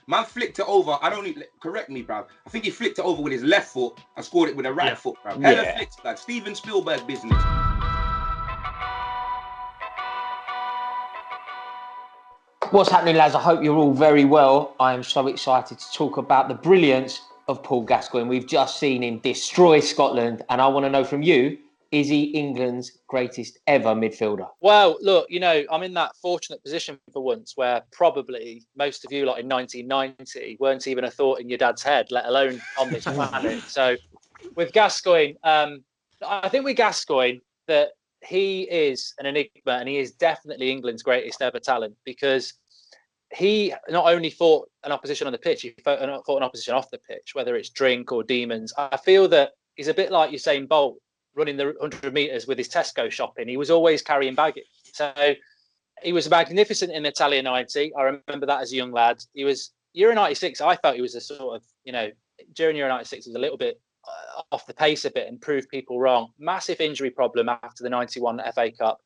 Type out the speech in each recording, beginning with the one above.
Man flicked it over. I don't need correct me, bruv. I think he flicked it over with his left foot and scored it with a right foot, bruv. Hella flicks, blood. Steven Spielberg business. What's happening, lads? I hope you're all very well. I am so excited to talk about the brilliance of Paul Gascoigne. We've just seen him destroy Scotland, and I want to know from you, is he England's greatest ever midfielder? Well, look, you know, I'm in that fortunate position for once where probably most of you, like in 1990, weren't even a thought in your dad's head, let alone on this planet. So with Gascoigne, I think with Gascoigne that he is an enigma, and he is definitely England's greatest ever talent, because he not only fought an opposition on the pitch, he fought an opposition off the pitch, whether it's drink or demons. I feel that he's a bit like Usain Bolt running the 100 metres with his Tesco shopping. He was always carrying baggage. So he was magnificent in Italia 90. I remember that as a young lad. He was Euro 96. I felt he was a sort of, you know, during Euro 96, he was a little bit off the pace a bit and proved people wrong. Massive injury problem after the 91 FA Cup.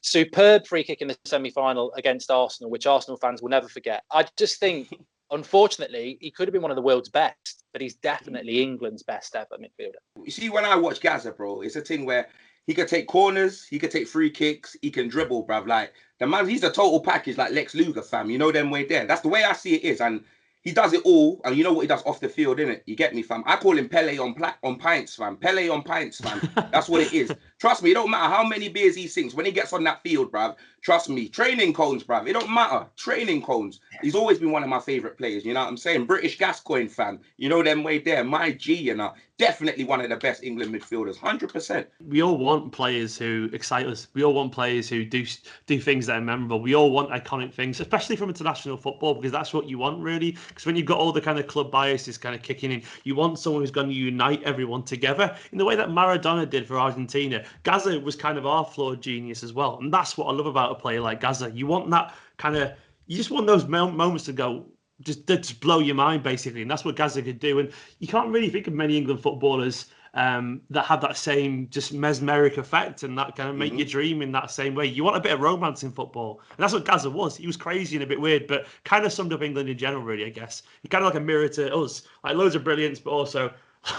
Superb free kick in the semi-final against Arsenal, which Arsenal fans will never forget. I just think, unfortunately, he could have been one of the world's best, but he's definitely England's best ever midfielder. You see, when I watch Gazza, bro, it's a thing where he could take corners, he could take free kicks, he can dribble, bruv. Like, the man, he's a total package, like Lex Luger, fam. You know them way there. That's the way I see it is. And he does it all, and you know what he does off the field, innit? You get me, fam? I call him Pele on pints, fam. Pele on pints, fam. That's what it is. Trust me, it don't matter how many beers he sinks. When he gets on that field, bruv, trust me, training cones, bruv. It don't matter. Training cones. He's always been one of my favourite players, you know what I'm saying? British Gascoigne, fam. You know them way there. My G, you know. Definitely one of the best England midfielders, 100%. We all want players who excite us. We all want players who do things that are memorable. We all want iconic things, especially from international football, because that's what you want, really. Because when you've got all the kind of club biases kind of kicking in, you want someone who's going to unite everyone together in the way that Maradona did for Argentina. Gazza was kind of our flawed genius as well. And that's what I love about a player like Gazza. You want that kind of, you just want those moments to go, just blow your mind, basically. And that's what Gazza could do. And you can't really think of many England footballers that have that same just mesmeric effect and that kind of make you dream in that same way. You want a bit of romance in football. And that's what Gazza was. He was crazy and a bit weird, but kind of summed up England in general, really, I guess. He kind of like a mirror to us. Like loads of brilliance, but also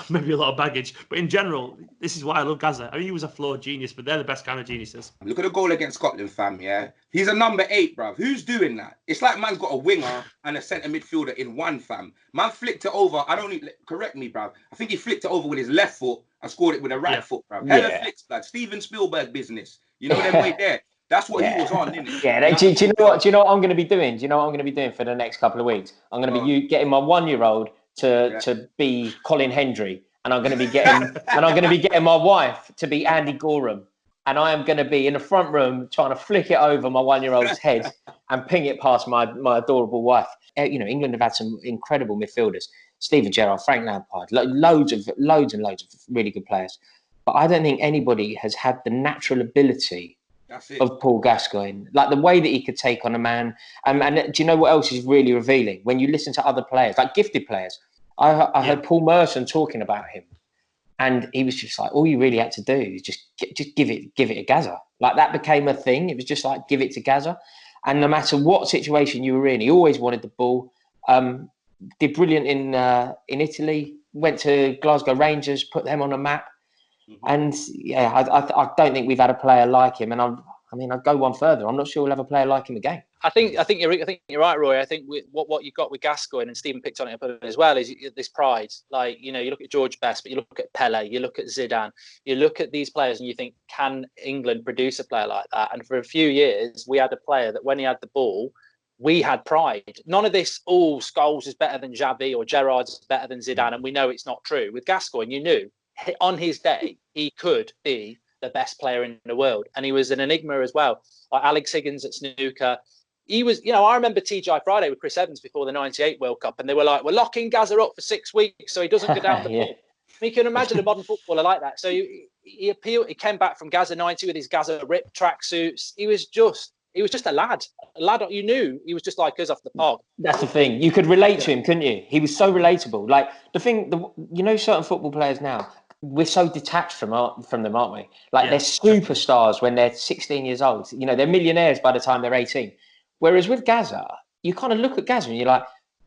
maybe a lot of baggage. But in general, this is why I love Gazza. I mean, he was a flawed genius, but they're the best kind of geniuses. Look at the goal against Scotland, fam, yeah? He's a number 8, bruv. Who's doing that? It's like man's got a winger and a centre midfielder in one, fam. Man flicked it over. I don't need... Correct me, bruv. I think he flicked it over with his left foot and scored it with a right foot, bruv. Hella flicks, blood. Steven Spielberg business. You know them way there. That's what he was on, isn't it? Yeah, do you know what? Do you know what I'm going to be doing? Do you know what I'm going to be doing for the next couple of weeks? I'm going to be getting my 1-year-old to be Colin Hendry. And I'm going to be getting my wife to be Andy Gorham, and I am going to be in the front room trying to flick it over my 1-year-old's head and ping it past my adorable wife. You know, England have had some incredible midfielders: Steven Gerrard, Frank Lampard, loads and loads of really good players. But I don't think anybody has had the natural ability of Paul Gascoigne, like the way that he could take on a man. And do you know what else is really revealing? When you listen to other players, like gifted players. I heard Paul Merson talking about him, and he was just like, all you really had to do is just give it to Gazza. Like that became a thing. It was just like, give it to Gazza. And no matter what situation you were in, he always wanted the ball. Did brilliant in Italy, went to Glasgow Rangers, put them on a map. And I don't think we've had a player like him. And I'd go one further. I'm not sure we'll have a player like him again. I think you're right, Rory. I think what you've got with Gascoigne, and Stephen picked on it as well, is this pride. Like, you know, you look at George Best, but you look at Pele, you look at Zidane, you look at these players, and you think, can England produce a player like that? And for a few years, we had a player that when he had the ball, we had pride. None of this, Scholes is better than Xavi or Gerrard's better than Zidane, and we know it's not true. With Gascoigne, you knew on his day he could be the best player in the world, and he was an enigma as well. Like Alex Higgins at snooker. He was, you know, I remember TGI Friday with Chris Evans before the 98 World Cup, and they were like, we're locking Gazza up for 6 weeks so he doesn't go down the ball. I mean, you can imagine a modern footballer like that. So he came back from Gazza 90 with his Gazza rip tracksuits. He was just a lad. You knew he was just like us off the park. That's the thing. You could relate to him, couldn't you? He was so relatable. Like you know, certain football players now, we're so detached from them, aren't we? Like they're superstars when they're 16 years old. You know, they're millionaires by the time they're 18. Whereas with Gazza, you kind of look at Gazza and you're like,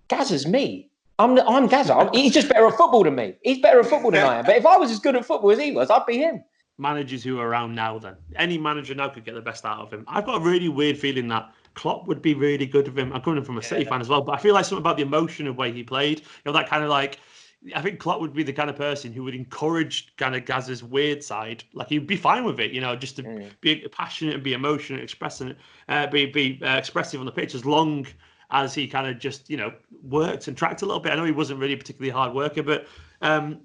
Gazza's me. I'm Gazza. He's just better at football than me. He's better at football than I am. But if I was as good at football as he was, I'd be him. Managers who are around now, then any manager now could get the best out of him. I've got a really weird feeling that Klopp would be really good with him. I'm coming from a City fan as well, but I feel like something about the emotion of the way he played. That kind of like, I think Klopp would be the kind of person who would encourage kind of Gazza's weird side. Like he'd be fine with it, just to be passionate and be emotional, expressive on the pitch as long as he kind of just, worked and tracked a little bit. I know he wasn't really a particularly hard worker, but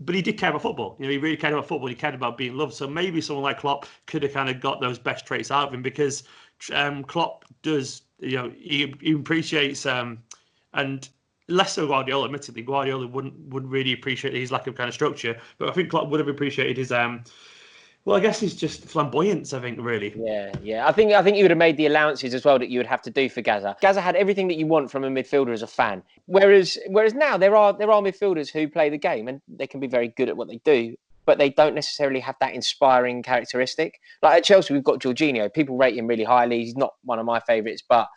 he did care about football. He really cared about football. He cared about being loved. So maybe someone like Klopp could have kind of got those best traits out of him, because Klopp does, he appreciates and less so Guardiola. Admittedly, Guardiola wouldn't really appreciate his lack of kind of structure, but I think Klopp would have appreciated his well, I guess he's just flamboyance, I think, really. Yeah. I think you would have made the allowances as well that you would have to do for Gazza. Gazza had everything that you want from a midfielder as a fan. Whereas now there are midfielders who play the game and they can be very good at what they do, but they don't necessarily have that inspiring characteristic. Like at Chelsea, we've got Jorginho. People rate him really highly. He's not one of my favourites, but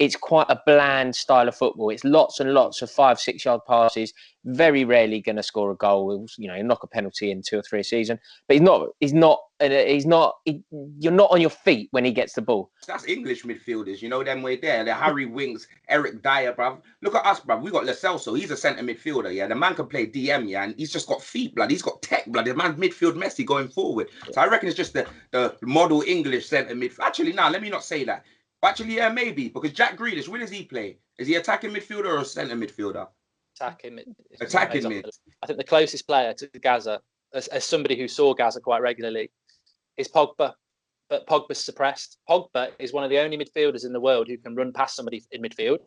it's quite a bland style of football. It's lots and lots of 5-6 yard passes. Very rarely going to score a goal. He'll knock a penalty in 2 or 3 a season. But he's not. You're not on your feet when he gets the ball. That's English midfielders. Them way there. The Harry Winks, Eric Dyer, bruv. Look at us, bruv. We got Lo Celso. He's a centre midfielder. Yeah, the man can play DM. Yeah, and he's just got feet, blood. He's got tech, blood. The man's midfield Messi going forward. So I reckon it's just the model English centre midfield. Actually, let me not say that. Actually, yeah, maybe, because Jack Grealish, where does he play? Is he attacking midfielder or centre midfielder? Attacking mid. I think the closest player to Gazza, as somebody who saw Gazza quite regularly, is Pogba. But Pogba's suppressed. Pogba is one of the only midfielders in the world who can run past somebody in midfield.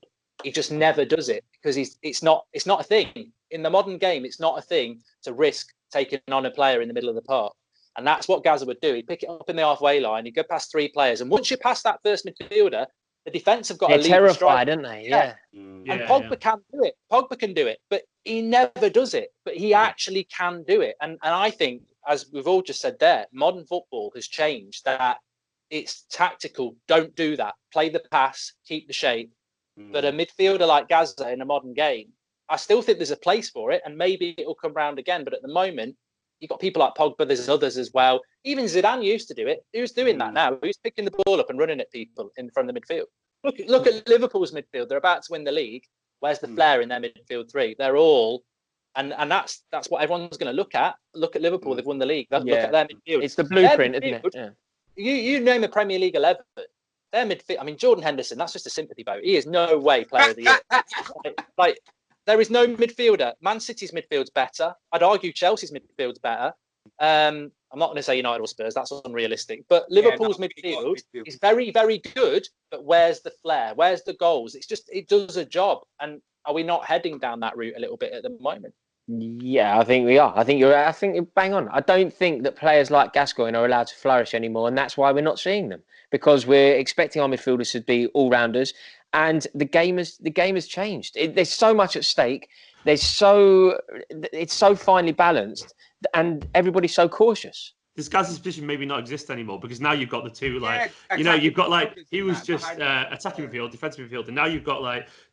He just never does it because it's not a thing. In the modern game, it's not a thing to risk taking on a player in the middle of the park. And that's what Gazza would do. He'd pick it up in the halfway line. He'd go past 3 players. And once you pass that first midfielder, the defence have got They're a lead. terrified, aren't they? Yeah. And Pogba can do it. Pogba can do it, but he never does it. But he actually can do it. And I think, as we've all just said there, modern football has changed that it's tactical. Don't do that. Play the pass, keep the shape. But a midfielder like Gazza in a modern game, I still think there's a place for it. And maybe it'll come round again. But at the moment, you've got people like Pogba, there's others as well. Even Zidane used to do it. Who's doing that now? Who's picking the ball up and running at people from the midfield? Look at Liverpool's midfield. They're about to win the league. Where's the flair in their midfield 3? They're all, and that's what everyone's going to look at. Look at Liverpool. They've won the league. Look at their midfield. It's the blueprint, isn't it? Yeah. You name a Premier League 11. Their midfield. I mean, Jordan Henderson. That's just a sympathy vote. He is no way player of the year. like there is no midfielder. Man City's midfield's better. I'd argue Chelsea's midfield's better. I'm not going to say United or Spurs. That's unrealistic. But Liverpool's midfield is very, very good. But where's the flair? Where's the goals? It does a job. And are we not heading down that route a little bit at the moment? Yeah, I think we are. I think you're bang on. I don't think that players like Gascoigne are allowed to flourish anymore. And that's why we're not seeing them, because we're expecting our midfielders to be all-rounders. And the game has changed. There's so much at stake. It's so finely balanced, and everybody's so cautious. This Gazza's position maybe not exist anymore, because now you've got the two, you've got he was just attacking midfield, defensive midfield, and now you've got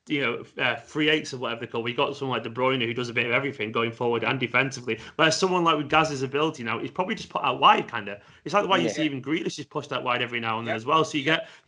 3/8 or whatever they call. We got someone like De Bruyne who does a bit of everything going forward and defensively. Whereas someone like with Gazza's ability now, he's probably just put out wide, kind of. It's like the way you see even Grealish is pushed out wide every now and then as well. So you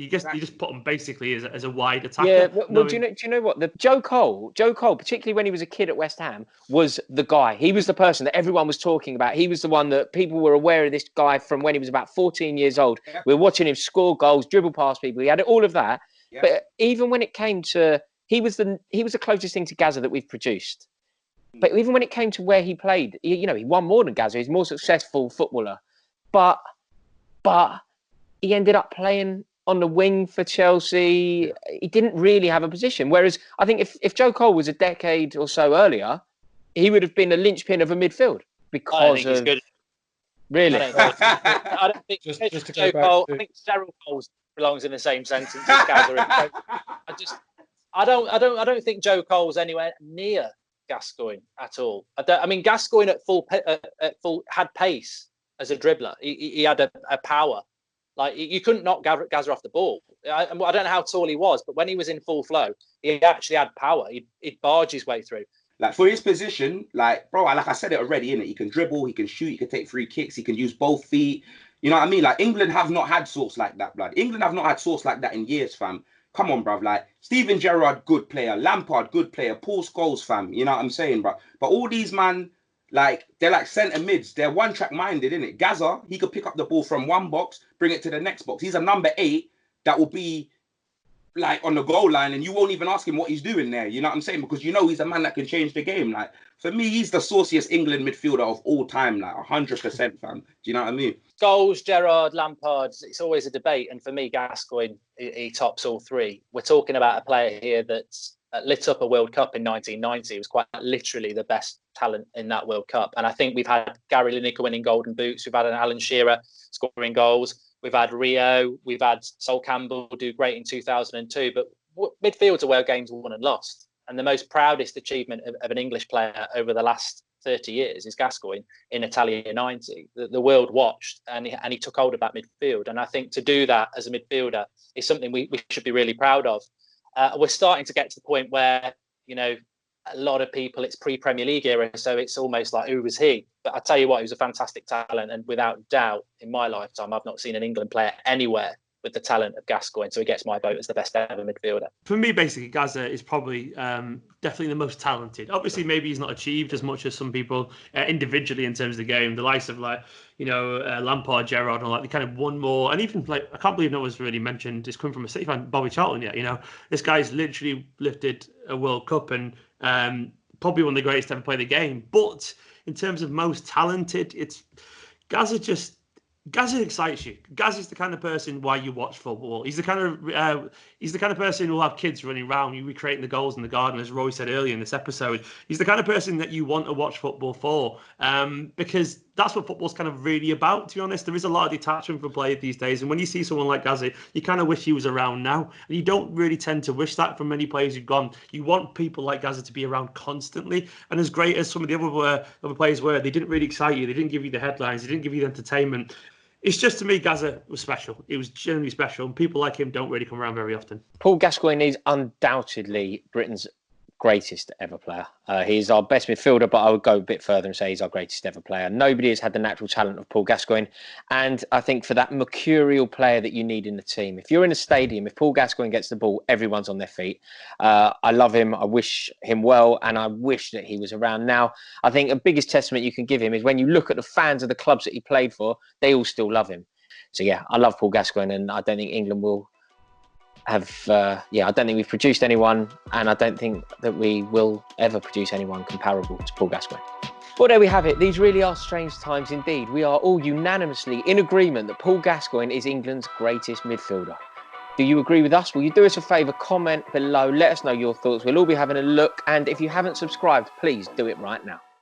just put him basically as a wide attacker. Yeah, well, do you know what? Joe Cole, particularly when he was a kid at West Ham, was the guy. He was the person that everyone was talking about. He was the one that people were aware of, this guy from when he was about 14 years old. Yeah. We were watching him score goals, dribble past people. He had all of that. Yeah. But even when it came to, he was the closest thing to Gazza that we've produced. But even when it came to where he played, he won more than Gazza. He's a more successful footballer. But he ended up playing on the wing for Chelsea. He didn't really have a position. Whereas I think if Joe Cole was a decade or so earlier, he would have been a linchpin of a midfield because he's good. Really? I don't think just Joe Cole. I think Cyril Cole belongs in the same sentence as Gazza. I don't think Joe Cole's anywhere near Gascoigne at all. I mean, Gascoigne at full had pace as a dribbler. He had a power, Like, you couldn't knock Gazza off the ball. I don't know how tall he was, but when he was in full flow, he actually had power. He'd barge his way through. Like, for his position, like, bro, like I said it already, innit? He can dribble, he can shoot, he can take free kicks, he can use both feet. You know what I mean? Like, England have not had sorts like that, blood. England have not had sorts like that in years, fam. Come on, bruv. Like, Steven Gerrard, good player. Lampard, good player. Paul Scholes, fam. You know what I'm saying, bruv? But all these, man, like, they're like centre mids. They're one-track minded, innit? Gazza, he could pick up the ball from one box, bring it to the next box. He's a number 8 that will be like on the goal line, and you won't even ask him what he's doing there. You know what I'm saying? Because you know he's a man that can change the game. Like, for me, he's the sauciest England midfielder of all time, like 100%, fam. Do you know what I mean? Scholes, Gerrard, Lampard, it's always a debate. And for me, Gascoigne, he tops all three. We're talking about a player here that's lit up a World Cup in 1990. He was quite literally the best talent in that World Cup. And I think we've had Gary Lineker winning Golden Boots. We've had an Alan Shearer scoring goals. We've had Rio, we've had Sol Campbell do great in 2002, but midfields are where games are won and lost. And the most proudest achievement of an English player over the last 30 years is Gascoigne in Italia 90. The world watched and he took hold of that midfield. And I think to do that as a midfielder is something we should be really proud of. We're starting to get to the point where, you know, a lot of people, it's pre-Premier League era, so it's almost like, who was he? But I tell you what, he was a fantastic talent, and without doubt, in my lifetime, I've not seen an England player anywhere with the talent of Gascoigne, so he gets my vote as the best ever midfielder. For me, basically, Gazza is probably definitely the most talented. Obviously, maybe he's not achieved as much as some people individually in terms of the game. The likes of, like, you know, Lampard, Gerrard, and all that, they kind of won more. And even, like, I can't believe no one's really mentioned, it's coming from a City fan, Bobby Charlton yet. You know, this guy's literally lifted a World Cup and probably one of the greatest to ever play the game. But in terms of most talented, it's Gazza excites you. Gazza's the kind of person why you watch football. He's the kind of person who'll have kids running around, you recreating the goals in the garden, as Rory said earlier in this episode. He's the kind of person that you want to watch football for, because that's what football's kind of really about, to be honest. There is a lot of detachment for players these days, and when you see someone like Gazza, you kind of wish he was around now, and you don't really tend to wish that from many players who've gone. You want people like Gazza to be around constantly, and as great as some of the other players were, they didn't really excite you, they didn't give you the headlines, they didn't give you the entertainment. It's just, to me, Gazza was special. It was genuinely special, and people like him don't really come around very often. Paul Gascoigne is undoubtedly Britain's greatest ever player. He's our best midfielder, but I would go a bit further and say he's our greatest ever player. Nobody has had the natural talent of Paul Gascoigne, and I think for that mercurial player that you need in the team, if you're in a stadium, if Paul Gascoigne gets the ball, everyone's on their feet. I love him. I wish him well, and I wish that he was around now. I think the biggest testament you can give him is when you look at the fans of the clubs that he played for, they all still love him. So yeah, I love Paul Gascoigne, and I don't think England will have, I don't think we've produced anyone, and I don't think that we will ever produce anyone comparable to Paul Gascoigne. Well, there we have it. These really are strange times indeed. We are all unanimously in agreement that Paul Gascoigne is England's greatest midfielder. Do you agree with us? Will you do us a favour? Comment below. Let us know your thoughts. We'll all be having a look. And if you haven't subscribed, please do it right now.